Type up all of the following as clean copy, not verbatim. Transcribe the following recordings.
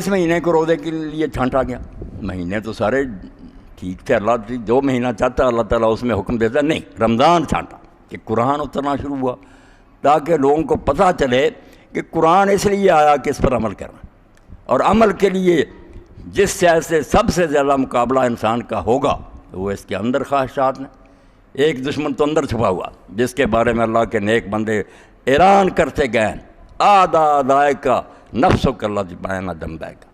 اس مہینے کو روزے کے لیے چھانٹا گیا؟ مہینے تو سارے ٹھیک تھے، اللہ جو مہینہ چاہتا اللہ تعالیٰ اس میں حکم دیتا، نہیں رمضان چھانٹا کہ قرآن اترنا شروع ہوا تاکہ لوگوں کو پتہ چلے کہ قرآن اس لیے آیا کہ اس پر عمل کرنا، اور عمل کے لیے جس شے سے سب سے زیادہ مقابلہ انسان کا ہوگا وہ اس کے اندر خواہشات نے۔ ایک دشمن تو اندر چھپا ہوا جس کے بارے میں اللہ کے نیک بندے اعلان کرتے گئے ہیں، آدائے کا نفسوں کا اللہ جبائنا دمدائے کا،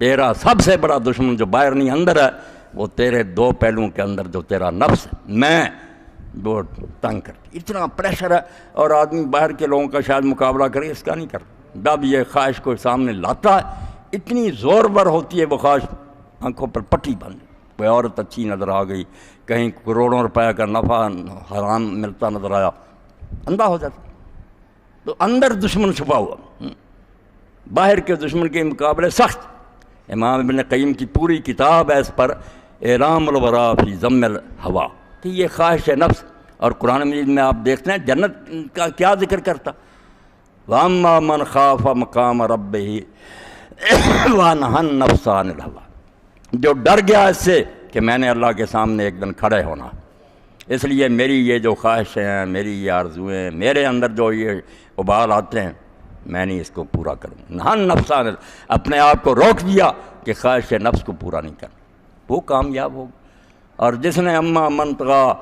تیرا سب سے بڑا دشمن جو باہر نہیں اندر ہے وہ تیرے دو پہلوؤں کے اندر جو تیرا نفس ہے، میں وہ تنگ کرتی، اتنا پریشر ہے، اور آدمی باہر کے لوگوں کا شاید مقابلہ کرے، اس کا نہیں کرتا۔ جب یہ خواہش کو سامنے لاتا ہے اتنی زور بر ہوتی ہے وہ خواہش، آنکھوں پر پٹی بن، کوئی عورت اچھی نظر آ گئی، کہیں کروڑوں روپے کا نفع حرام ملتا نظر آیا، اندھا ہو جاتا۔ تو اندر دشمن چھپا ہوا، باہر کے دشمن کے مقابلے سخت۔ امام ابن قیم کی پوری کتاب ہے اس پر، اعلام الورا فی ذم الہوا، کہ یہ خواہش نفس۔ اور قرآن مجید میں آپ دیکھتے ہیں جنت کا کیا ذکر کرتا، وَأَمَّا مَنْ خَافَ مَقَامَ رَبِّهِ وَنَهَى النَّفْسَ عَنِ الْهَوَىٰ، جو ڈر گیا اس سے کہ میں نے اللہ کے سامنے ایک دن کھڑے ہونا، اس لیے میری یہ جو خواہشیں ہیں، میری یہ آرزویں، میرے اندر جو یہ ابال آتے ہیں، میں نہیں اس کو پورا کروں۔ نہا النفس عن، اپنے آپ کو روک دیا کہ خواہش نفس کو پورا نہیں کرنا، وہ کامیاب ہوگا۔ اور جس نے اما من طغیٰ،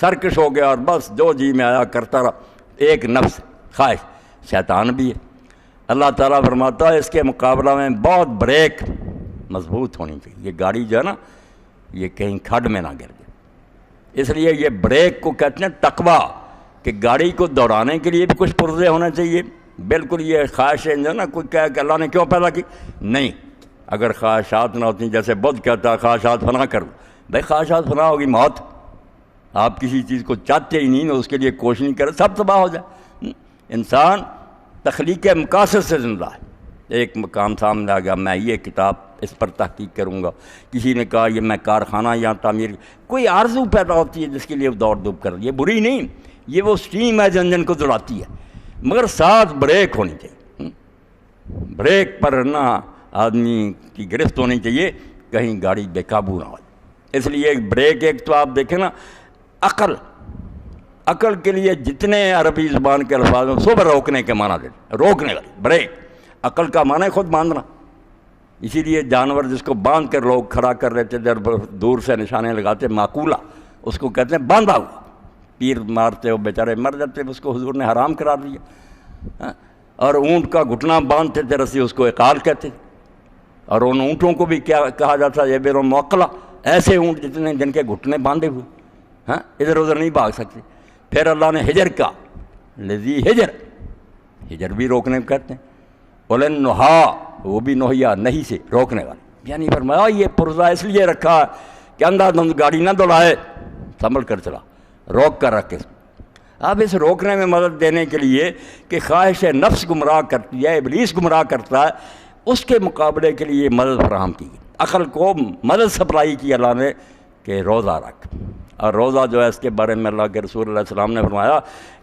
سرکش ہو گیا اور بس جو جی میں آیا کرتا رہا، ایک نفس خواہش، شیطان بھی ہے۔ اللہ تعالیٰ فرماتا ہے اس کے مقابلہ میں بہت بریک مضبوط ہونی چاہیے، یہ گاڑی جو ہے نا یہ کہیں کھڈ میں نہ گر جائے، اس لیے یہ بریک کو کہتے ہیں تقویٰ، کہ گاڑی کو دوڑانے کے لیے بھی کچھ پرزے ہونے چاہیے۔ بالکل یہ خواہشیں جو ہے نا، کوئی کہے کہ اللہ نے کیوں پیدا کی، نہیں، اگر خواہشات نہ ہوتی، جیسے بدھ کہتا ہے خواہشات فنا کر دو، بھائی خواہشات فنا ہوگی موت، آپ کسی چیز کو چاہتے ہی نہیں، اس کے لیے کوشش نہیں کرے، سب تباہ ہو جائے۔ انسان تخلیق مقاصد سے زندہ ہے۔ ایک مقام سامنے آ گیا، میں یہ کتاب اس پر تحقیق کروں گا، کسی نے کہا یہ میں کارخانہ یا تعمیر، کوئی آرزو پیدا ہوتی ہے جس کے لیے دوڑ دھوپ کر، یہ بری نہیں، یہ وہ سٹیم ہے جو انجن کو دوڑاتی ہے، مگر ساتھ بریک ہونی چاہیے، بریک پر نہ آدمی کی گرفت ہونی چاہیے، کہیں گاڑی بے قابو نہ ہو جائے۔ اس لیے ایک بریک، ایک تو آپ دیکھیں نا عقل کے لیے جتنے عربی زبان کے الفاظ ہیں سب روکنے کے معنی دیتے، روکنے والی بریک، عقل کا معنی ہے خود باندھنا۔ اسی لیے جانور جس کو باندھ کر لوگ کھڑا کر لیتے تھے، دور سے نشانے لگاتے، معقولہ اس کو کہتے ہیں باندھا ہوا، پیر مارتے وہ بیچارے مر جاتے، اس کو حضور نے حرام قرار دیا۔ اور اونٹ کا گھٹنا باندھتے تھے رسی، اس کو اقال کہتے تھے۔ اور ان اونٹوں کو بھی کیا کہا جاتا ہے، یہ بیر موقلہ، ایسے اونٹ جن کے گھٹنے باندھے ہوئے، ادھر ادھر نہیں بھاگ سکتے۔ پھر اللہ نے ہجر کا، لذی ہجر بھی روکنے کو کہتے ہیں، بولن نہا، وہ بھی نوحیا نہیں سے روکنے والے، یعنی فرمایا یہ پرزہ اس لیے رکھا کہ اندھا دھند گاڑی نہ دلائے، سنبھل کر چلا، روک کر رکھے۔ اب اس روکنے میں مدد دینے کے لیے کہ خواہش نفس گمراہ کرتی ہے، ابلیس گمراہ کرتا ہے، اس کے مقابلے کے لیے مدد فراہم کی گئی، عقل کو مدد سپلائی کی اللہ نے کہ روزہ رکھ۔ اور روزہ جو ہے اس کے بارے میں اللہ کے رسول علیہ السلام نے فرمایا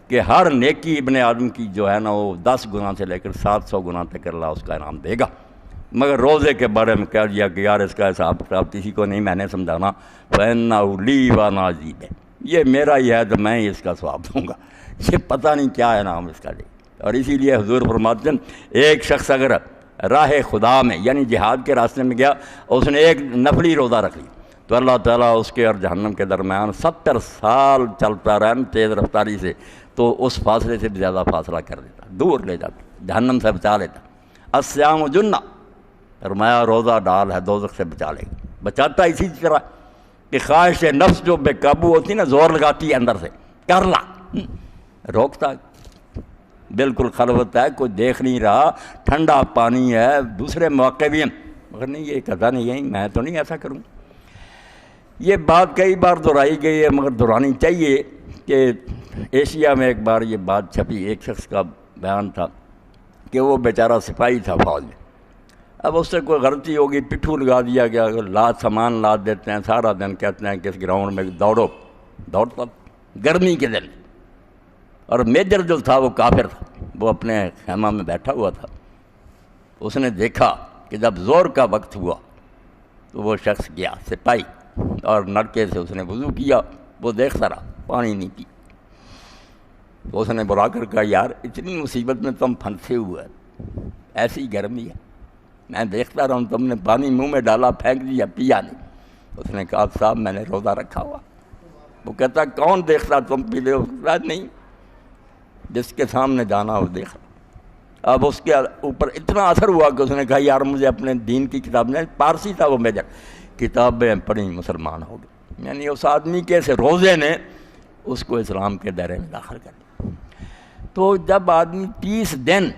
کہ ہر نیکی ابن آدم کی جو ہے نا وہ 10 گنا سے لے کر 700 گنا تک اللہ اس کا انعام دے گا، مگر روزے کے بارے میں کہہ دیا کہ یار اس کا حساب کتاب کسی کو نہیں میں نے سمجھانا، فَإِنَّهُ لِي وَأَنَا أَجْزِي، یہ میرا ہی ہے تو میں ہی اس کا ثواب دوں گا، یہ پتہ نہیں کیا انعام اس کا دے۔ اور اسی لیے حضور فرماتے ہیں ایک شخص اگر راہ خدا میں یعنی جہاد کے راستے میں گیا، اس نے ایک نفلی روزہ رکھ لی، تو اللہ تعالیٰ اس کے اور جہنم کے درمیان 70 سال چلتا رہا تیز رفتاری سے، تو اس فاصلے سے بھی زیادہ فاصلہ کر دیتا، دور لے جاتا، جہنم سے بچا لیتا۔ الصیام جنہ، فرمایا روزہ ڈال ہے، دوزخ سے بچا لے گا، بچاتا اسی طرح کہ خواہش نفس جو بے قابو ہوتی ہے نا، زور لگاتی ہے اندر سے، کر لا، روکتا بالکل خلوت ہے، کوئی دیکھ نہیں رہا، ٹھنڈا پانی ہے، دوسرے مواقع بھی ہیں، مگر نہیں یہ کہتا نہیں ہے، میں تو نہیں ایسا کروں۔ یہ بات کئی بار دہرائی گئی ہے، مگر دہرانی چاہیے کہ ایشیا میں ایک بار یہ بات چھپی، ایک شخص کا بیان تھا کہ وہ بیچارہ سپاہی تھا فوج میں، اب اس سے کوئی غلطی ہوگی، پٹھو لگا دیا گیا، سامان لاد دیتے ہیں، سارا دن کہتے ہیں کہ اس گراؤنڈ میں دوڑتا گرمی کے دن، اور میجر جو تھا وہ کافر تھا، وہ اپنے خیمہ میں بیٹھا ہوا تھا، اس نے دیکھا کہ جب زور کا وقت ہوا تو وہ شخص گیا سپاہی اور نلکے سے اس نے وضو کیا، وہ دیکھتا رہا پانی نہیں پی، تو اس نے بلا کر کہا یار اتنی مصیبت میں تم پھنسے ہوئے، ایسی گرمی ہے، میں دیکھتا رہا ہوں تم نے پانی منہ میں ڈالا پھینک دیا پیا نہیں۔ اس نے کہا صاحب میں نے روزہ رکھا ہوا۔ وہ کہتا کون دیکھتا تم پی لے؟ نہیں، جس کے سامنے جانا وہ دیکھ۔ اب اس کے اوپر اتنا اثر ہوا کہ اس نے کہا یار مجھے اپنے دین کی کتاب نے، پارسی تھا وہ میجر، کتابیں پڑھی مسلمان ہو گئے۔ یعنی اس آدمی کے سے روزے نے اس کو اسلام کے دائرے میں داخل کر دیا۔ تو جب آدمی 30 دن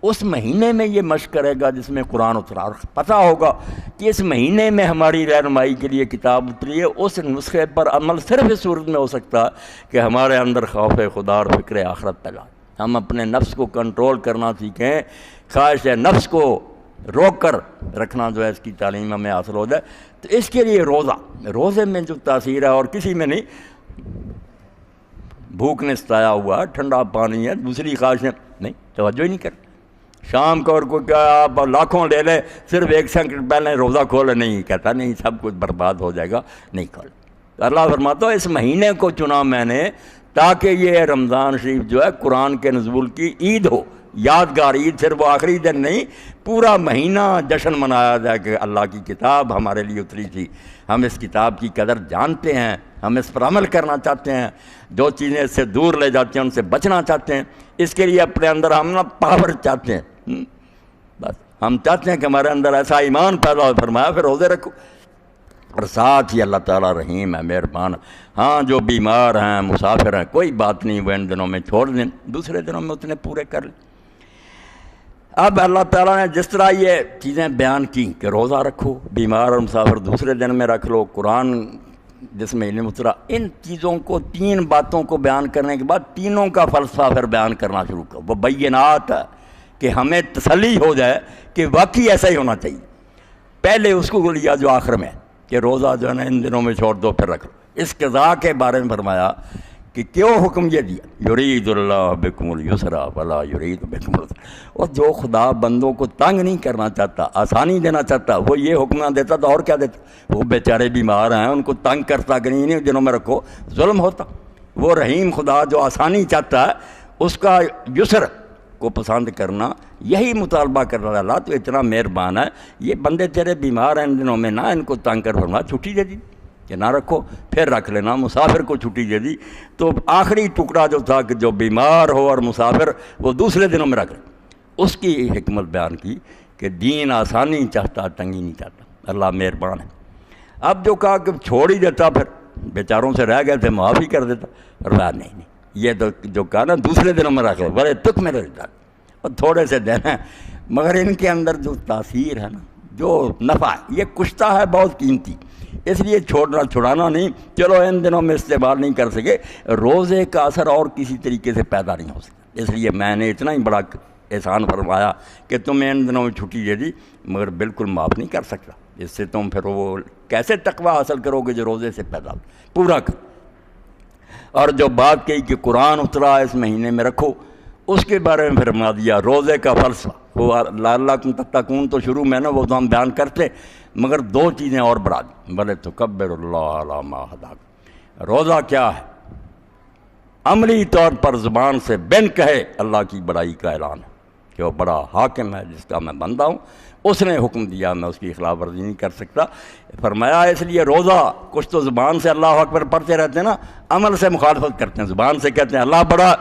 اس مہینے میں یہ مشق کرے گا جس میں قرآن اترا، اور پتہ ہوگا کہ اس مہینے میں ہماری رہنمائی کے لیے کتاب اتری ہے، اس نسخے پر عمل صرف اس صورت میں ہو سکتا ہے کہ ہمارے اندر خوف خدا اور فکر آخرت پیدا، ہم اپنے نفس کو کنٹرول کرنا سیکھیں، خواہش نفس کو روک کر رکھنا جو ہے اس کی تعلیم ہمیں حاصل ہو جائے۔ تو اس کے لیے روزے میں جو تاثیر ہے اور کسی میں نہیں، بھوک نے ستایا ہوا، ٹھنڈا پانی ہے، دوسری خواہشیں نہیں، توجہ ہی نہیں کر۔ شام کو اور کوئی کیا آپ لاکھوں لے لے، صرف 1 سیکنڈ پہلے روزہ کھولے، نہیں کہتا نہیں سب کچھ برباد ہو جائے گا، نہیں کھول۔ اللہ فرماتا ہے اس مہینے کو چنا میں نے تاکہ یہ رمضان شریف جو ہے قرآن کے نزول کی عید ہو، یادگار عید، صرف وہ آخری دن نہیں، پورا مہینہ جشن منایا جائے کہ اللہ کی کتاب ہمارے لیے اتری تھی، ہم اس کتاب کی قدر جانتے ہیں، ہم اس پر عمل کرنا چاہتے ہیں، جو چیزیں اس سے دور لے جاتی ہیں ان سے بچنا چاہتے ہیں، اس کے لیے اپنے اندر ہم نا پاور چاہتے ہیں، بس ہم چاہتے ہیں کہ ہمارے اندر ایسا ایمان پیدا ہو۔ فرمایا پھر روزے رکھو، اور ساتھ ہی اللہ تعالیٰ رحیم ہے، مہربان۔ ہاں جو بیمار ہیں، مسافر ہیں، کوئی بات نہیں، وہ ان دنوں میں چھوڑ دیں، دوسرے دنوں میں اتنے پورے کر لیں۔ اب اللہ تعالیٰ نے جس طرح یہ چیزیں بیان کی کہ روزہ رکھو، بیمار اور مسافر دوسرے دن میں رکھ لو، قرآن جس مہینے میں اترا، ان چیزوں کو 3 باتوں کو بیان کرنے کے بعد تینوں کا فلسفہ پھر بیان کرنا شروع کرو۔ وہ بینات ہے کہ ہمیں تسلی ہو جائے کہ واقعی ایسا ہی ہونا چاہیے۔ پہلے اس کو لیا جو آخر میں کہ روزہ جو ہے نا ان دنوں میں چھوڑ دو پھر رکھ لو۔ اس قضاء کے بارے میں فرمایا کہ کیوں حکم یہ دیا، یرید اللہ بکم اليسر ولا یرید بکم العسر، اور جو خدا بندوں کو تنگ نہیں کرنا چاہتا، آسانی دینا چاہتا، وہ یہ حکم نہ دیتا تو اور کیا دیتا؟ وہ بیچارے بیمار ہیں، ان کو تنگ کرتا کہ نہیں دنوں میں رکھو، ظلم ہوتا۔ وہ رحیم خدا جو آسانی چاہتا ہے اس کا یسر کو پسند کرنا، یہی مطالبہ کرنا۔ اللہ تو اتنا مہربان ہے، یہ بندے تیرے بیمار ہیں ان دنوں میں، نہ ان کو تنگ کر، فرمایا چھٹی دے دی کہ نہ رکھو، پھر رکھ لینا۔ مسافر کو چھٹی دے دی، تو آخری ٹکڑا جو تھا کہ جو بیمار ہو اور مسافر وہ دوسرے دنوں میں رکھ لے، اس کی حکمت بیان کی کہ دین آسانی چاہتا، تنگی نہیں چاہتا، اللہ مہربان ہے۔ اب جو کہا کہ چھوڑ ہی دیتا، پھر بیچاروں سے رہ گئے تھے معافی کر دیتا، فرمایا نہیں، یہ تو جو کہا نا دوسرے دنوں میں رکھ لو، بڑے تک میں رکھ ڈال، اور تھوڑے سے دن ہیں، مگر ان کے اندر جو تاثیر ہے نا، جو نفع ہے، یہ کشتہ ہے بہت قیمتی، اس لیے چھڑانا نہیں، چلو ان دنوں میں استعمال نہیں کر سکے، روزے کا اثر اور کسی طریقے سے پیدا نہیں ہو سکتا، اس لیے میں نے اتنا ہی بڑا احسان فرمایا کہ تمہیں ان دنوں میں چھٹی دے دی، مگر بالکل معاف نہیں کر سکتا، اس سے تم پھر وہ کیسے تقویٰ حاصل کرو گے جو روزے سے پیدا ہو، پورا کر۔ اور جو بات کہی کہ قرآن اترا اس مہینے میں رکھو، اس کے بارے میں فرما دیا روزے کا فلسفہ، وہ لعلکم تتقون تو شروع میں نا وہ تو ہم بیان کرتے، مگر 2 چیزیں اور بڑھا دی، بلے تکبر اللہ علی ما ہداکم۔ روزہ کیا ہے؟ عملی طور پر زبان سے بن کہے اللہ کی بڑائی کا اعلان ہے کہ وہ بڑا حاکم ہے جس کا میں بندہ ہوں، اس نے حکم دیا، میں اس کی خلاف ورزی نہیں کر سکتا۔ فرمایا اس لیے روزہ، کچھ تو زبان سے اللہ اکبر پڑھتے رہتے ہیں نا، عمل سے مخالفت کرتے ہیں، زبان سے کہتے ہیں اللہ بڑا،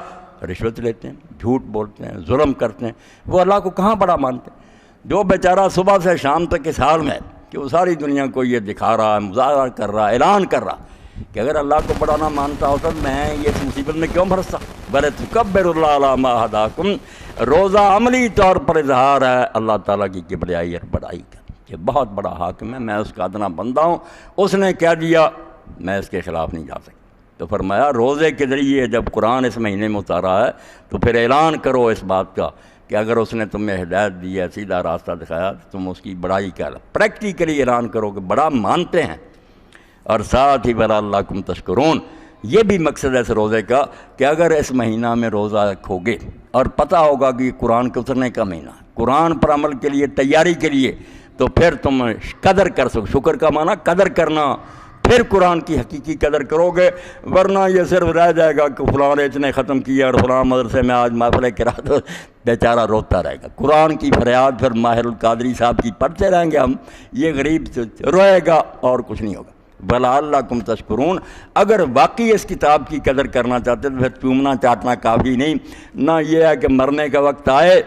رشوت لیتے ہیں، جھوٹ بولتے ہیں، ظلم کرتے ہیں، وہ اللہ کو کہاں بڑا مانتے ہیں؟ جو بیچارہ صبح سے شام تک اس حال میں کہ وہ ساری دنیا کو یہ دکھا رہا ہے، مظاہرہ کر رہا ہے، اعلان کر رہا کہ اگر اللہ کو بڑا نہ مانتا ہوتا تو میں یہ اس مصیبت میں کیوں پھنستا؟ بل تکبر اللہ علی ما ہداکم۔ روزہ عملی طور پر اظہار ہے اللہ تعالیٰ کی کبریائی اور بڑائی کا کہ بہت بڑا حاکم ہے، میں اس کا ادنا بندہ ہوں، اس نے کہہ دیا میں اس کے خلاف نہیں جا سکتا۔ تو فرمایا روزے کے ذریعے جب قرآن اس مہینے میں اتارا ہے تو پھر اعلان کرو اس بات کا کہ اگر اس نے تمہیں ہدایت دی ہے، سیدھا راستہ دکھایا، تو تم اس کی بڑائی کر، پریکٹیکلی اعلان کرو کہ بڑا مانتے ہیں، اور ساتھ ہی بلا اللہ کم تشکرون، یہ بھی مقصد ہے اس روزے کا کہ اگر اس مہینہ میں روزہ رکھو گے اور پتہ ہوگا کہ یہ قرآن کے اترنے کا مہینہ، قرآن پر عمل کے لیے تیاری کے لیے، تو پھر تم قدر کر سکو. شکر کا معنی قدر کرنا، پھر قرآن کی حقیقی قدر کرو گے. ورنہ یہ صرف رہ جائے گا کہ فلاں نے اتنے ختم کیا اور فلاں مدرسے میں آج محفل قرات، بیچارہ روتا رہے گا. قرآن کی فریاد پھر ماہر القادری صاحب کی پڑھتے رہیں گے ہم، یہ غریب روئے گا اور کچھ نہیں ہوگا. وَلَعَلَّكُمْ تَشْكُرُونَ. اگر واقعی اس کتاب کی قدر کرنا چاہتے تو پھر چومنا چاٹنا کافی نہیں، نہ یہ ہے کہ مرنے کا وقت آئے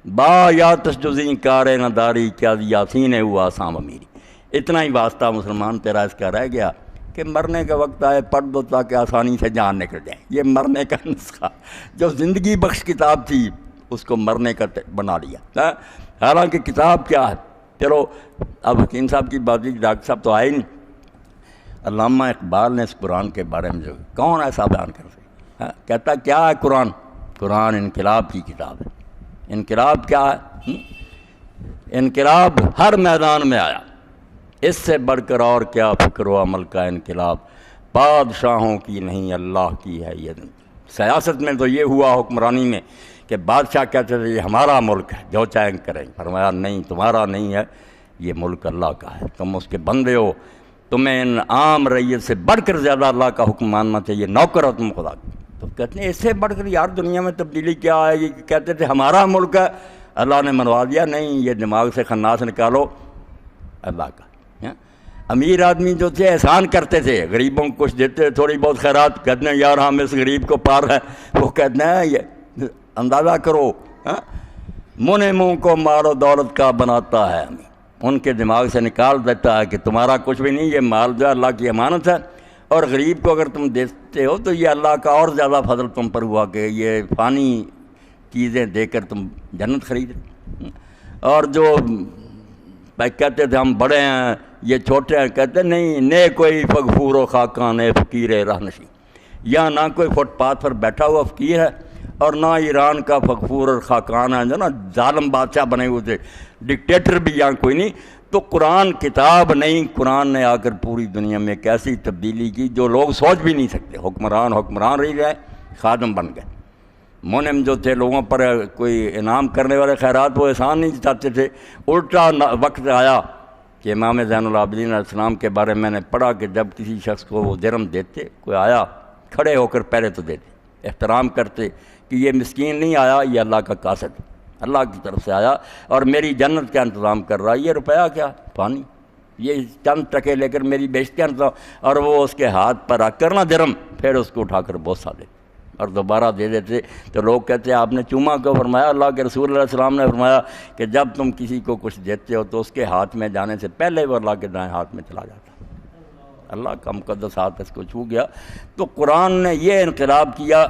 با یا تسجزیں کارے نہ داری کیا یاسین ہوا سام میری. اتنا ہی واسطہ مسلمان تیرا اس کا رہ گیا کہ مرنے کا وقت آئے پڑھ دو تاکہ آسانی سے جان نکل جائے. یہ مرنے کا نسخہ جو زندگی بخش کتاب تھی اس کو مرنے کا بنا لیا. حالانکہ کتاب کیا ہے؟ چلو اب حکیم صاحب کی بات، ڈاکٹر صاحب تو آئے نہیں. علامہ اقبال نے اس قرآن کے بارے میں جو کون ایسا بیان کر سکے؟ کہتا کیا ہے قرآن؟ قرآن انقلاب کی کتاب ہے. انقلاب کیا ہے؟ انقلاب ہر میدان میں آیا. اس سے بڑھ کر اور کیا فکر و عمل کا انقلاب، بادشاہوں کی نہیں اللہ کی ہے یہ. سیاست میں تو یہ ہوا حکمرانی میں کہ بادشاہ کہتے تھے یہ ہمارا ملک ہے جو چاہیں کریں. فرمایا نہیں، تمہارا نہیں ہے، یہ ملک اللہ کا ہے، تم اس کے بندے ہو. تمہیں ان عام رعیت سے بڑھ کر زیادہ اللہ کا حکم ماننا چاہیے، نوکر ہو تم خدا کی. تو کہتے ہیں اس سے بڑھ کر یار دنیا میں تبدیلی کیا آئے گی؟ کہتے تھے ہمارا ملک ہے، اللہ نے منوا دیا نہیں، یہ دماغ سے خناس نکالو، اللہ کا. امیر آدمی جو تھے احسان کرتے تھے، غریبوں کو کچھ دیتے، تھوڑی بہت خیرات، کہتے ہیں یار ہم اس غریب کو پار ہے. وہ کہتے ہیں یہ اندازہ کرو، منہ کو مال و دولت کا بناتا ہے، ان کے دماغ سے نکال دیتا ہے کہ تمہارا کچھ بھی نہیں، یہ مال جو ہے اللہ کی امانت ہے. اور غریب کو اگر تم دیتے ہو تو یہ اللہ کا اور زیادہ فضل تم پر ہوا کہ یہ فانی چیزیں دے کر تم جنت خرید. اور جو کہتے تھے ہم بڑے ہیں یہ چھوٹے ہیں، کہتے نہیں، نے کوئی فغفور و خاکان نے فقیر رہنشی. یا نہ کوئی فٹ پاتھ پر بیٹھا ہوا فقیر ہے اور نہ ایران کا فغفور اور خاکان ہے جو نا ظالم بادشاہ بنے ہوئے تھے، ڈکٹیٹر بھی یہاں کوئی نہیں. تو قرآن کتاب نہیں، قرآن نے آ کر پوری دنیا میں ایک ایسی تبدیلی کی جو لوگ سوچ بھی نہیں سکتے. حکمران رہ گئے، خادم بن گئے. منعم جو تھے لوگوں پر کوئی انعام کرنے والے خیرات وہ احسان نہیں چاہتے تھے. الٹا وقت آیا کہ امام زین العابدین علیہ السلام کے بارے میں نے پڑھا کہ جب کسی شخص کو وہ درہم دیتے، کوئی آیا کھڑے ہو کر پہلے تو دیتے، احترام کرتے کہ یہ مسکین نہیں آیا، یہ اللہ کا قاصد اللہ کی طرف سے آیا اور میری جنت کا انتظام کر رہا ہے. یہ روپیہ کیا پانی، یہ چند ٹکے لے کر میری بیچتے ہیں. اور وہ اس کے ہاتھ پر رکھ کر نہ درہم، پھر اس کو اٹھا کر بوسہ دیتے اور دوبارہ دے دیتے. تو لوگ کہتے ہیں آپ نے چوما کیوں؟ فرمایا اللہ کے رسول علیہ السلام نے فرمایا کہ جب تم کسی کو کچھ دیتے ہو تو اس کے ہاتھ میں جانے سے پہلے وہ اللہ کے دائیں ہاتھ میں چلا جاتا. اللہ کا مقدس ہاتھ اس کو چھو گیا. تو قرآن نے یہ انقلاب کیا،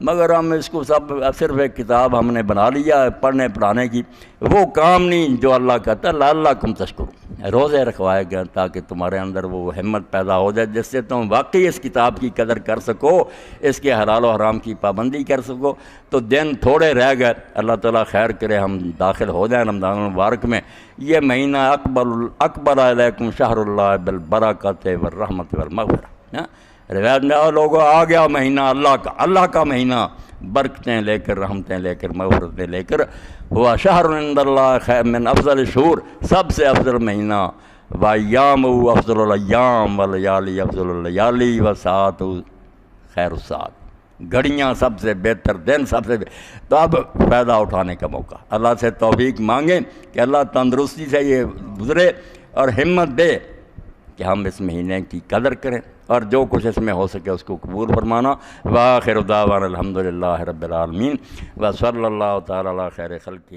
مگر ہم اس کو صرف ایک کتاب ہم نے بنا لیا ہے پڑھنے پڑھانے کی. وہ کام نہیں جو اللہ کہتا ہے لعلکم تشکرون. روزے رکھوائے گئے تاکہ تمہارے اندر وہ ہمت پیدا ہو جائے جس سے تم واقعی اس کتاب کی قدر کر سکو، اس کے حلال و حرام کی پابندی کر سکو. تو دن تھوڑے رہ گئے، اللہ تعالیٰ خیر کرے ہم داخل ہو جائیں رمضان المبارک میں. یہ مہینہ اقبل علیکم شہر اللہ بالبرکات والرحمت والمغفرہ. روایت میں لوگوں آ گیا مہینہ اللہ کا مہینہ، برکتیں لے کر، رحمتیں لے کر، مغفرتیں لے کر. ہوا شہر عند اللہ خیر من افضل الشہور، سب سے افضل مہینہ. وایامہ افضل الایام ولیالی افضل اللیالی وساعۃ خیر الساعات. گھڑیاں سب سے بہتر دن، سب سے تو اب فائدہ اٹھانے کا موقع. اللہ سے توفیق مانگیں کہ اللہ تندرستی سے یہ گزرے اور ہمت دے کہ ہم اس مہینے کی قدر کریں اور جو کچھ اس میں ہو سکے اس کو قبول فرمانا. وآخر دعوانا الحمدللہ رب العالمین وصلی اللہ تعالی علی خیر خلقہ.